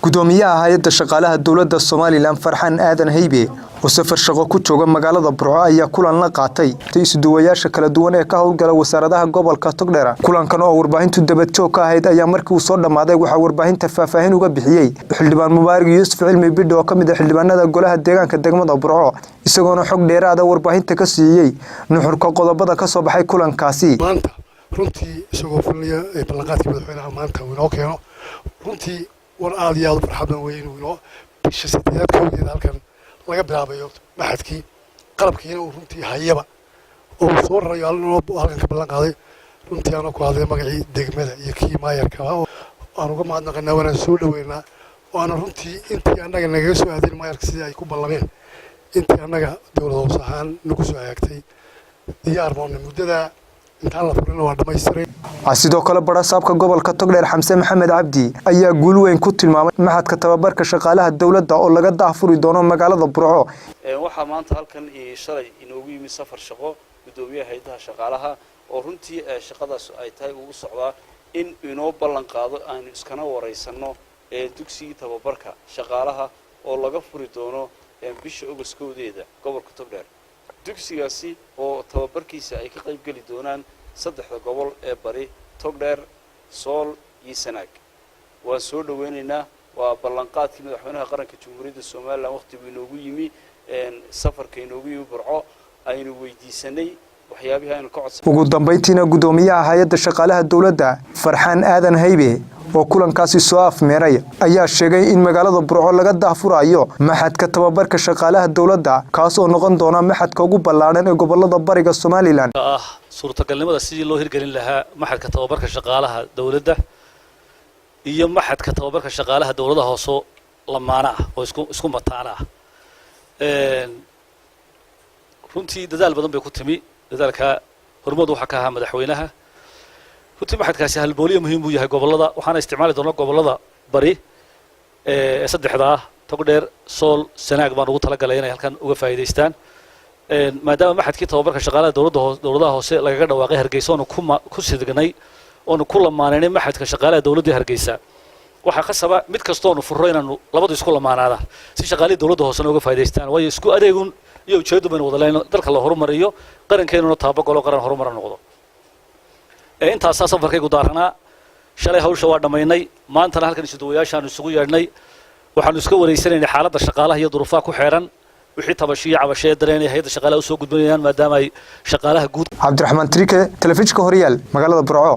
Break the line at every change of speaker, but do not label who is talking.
gudoomiyaha Haayada Shaqaalahaa Dawlada Somaliland Farxaan Aadan Haybe oo safar shaqo ku jooga magaalada Burco ayaa kulan la qaatay isuduwayaasha kala duwan ee ka howlgala wasaaradaha gobolka Togdheer. Kulankan oo warbaahintu dabadjoog ka ahayd ayaa markii uu soo dhamaaday waxa warbaahinta faahfaahin uga bixiyay xildhibaan Mubaarak Yuusuf Cilmi Bidho oo kamid ah xildhibaanada golaha deegaanka degmada Burco isagoona xog dheeraad ah warbaahinta ka siiyay nuxurka qodobada ka soo baxay kulankaasi.
maanta runtii isagoo fuliya ballanqaadkii madaxweynaha maanta uu inoo keeno runtii war aad iyo aad u farxad badan weyn inuu bisha sideedaad kowdeeda halkan laga bilaabayo maxadkii qalabkiina uu runtii hayaba oo soo rarayo halkan ka ballan qaaday runtii aan ku hadlay magacii degmada iyo kii maayarka aan uga mahadnaqanaa wanaan soo dhaweynaa waana runtii intii annaga nagaga soo aadin maayarka sidii ay ku ballameen intii annaga dowlad hoos ahaan nagu soo hagaagtay diyaar baanu muddada intaan la furina waa dhamaystiray.
sidoo kale barasaabka gobolka Togdheer Xamse Maxamed Cabdi ayaa guul weyn ku tilmaamay maxadka tababarka shaqaalaha dawladda oo laga daahfuri doono magaalada Burco.
waxaa maanta halkan shalay inoogu yimid safar shaqo gudoomiyaha Haayada Shaqaalahaa oo runtii shaqadaas ay tahay ugu socdaa in inoo ballan qaado aan iskana wareysano dugsiga tababarka shaqaalaha oo laga furi doono bisha August-koodeeda gobolka Togdheer. dugsigaasi oo tababarkiisa ay ka qayb gali doonaan saddexda gobol ee bari Togdheer, Sool iyo Sanaag. waan soo dhaweynaynaa waa ballanqaadkii madaxweynaha qaranka Jamhuuriyadda Soomaaliland waqtigii inoogu yimi safarka inoogu yimi Burco aynu weydiisanay waxyaabaha aynu ka codsanay.
ugu dambeyntiina gudoomiyaha Haayada Shaqaalaha Dawladda Farxaan Aadan Haybe oo kulankaasi soo afmeeray ayaa sheegay in magaalada Burco laga daahfurayo maxadka tababarka shaqaalaha dawladda kaas oo noqon doona maxadka ugu ballaaran ee gobolada bariga Somaliland.
suurtagalnimada sidii loo hirgelin lahaa maxadka tababarka shaqaalaha dawladda iyo maxadka tababarka shaqaalaha dawladaha hoose lamaana ah oo isku mataana ah runtii dadaal badan bay ku timi dadaalka hormadu waxa ka ahaa madaxweynaha runtii maxadkaasi halbooliye muhiim u yahay gobolada waxaana isticmaali doonaa gobolada bari ee saddexda ah Togdheer, Sool, Sanaag baan ugu talagalay inay halkan uga faa'iideystaan maadaama maxadkii tababarka shaqaalaha dawladaha hoose lagaga dhawaaqay Hargeysa oo ku sidgnay oo ku lamaanay maxadka shaqaalaha dawladda Hargeysa waxa khasaba mid kasta oo furro inaanu labadu isku lamaanaada si shaqaalaha dawladda hoose uga faa'iideystaan way isku adeegun iyo ujeedo baan wada leeyno dalka la horumariyo qarankeennuna taabagalo qaran horumar noqdo intaas safarkaygu daaranaa shalay hawsha waa dhamaynay maanta halkan isuduwayaashaan isugu yeedhnay waxaanu iska wareysanaynay xaaladda shaqaalaha iyo duruufaha ku xeeran wixii tabashiyo cabasho dareenay Haayada Shaqaalaha u soo gudbinayaan maadaama ay shaqaalaha guud
Cabdiraxmaan Trike telefishinka Horyaal magaalada Burco.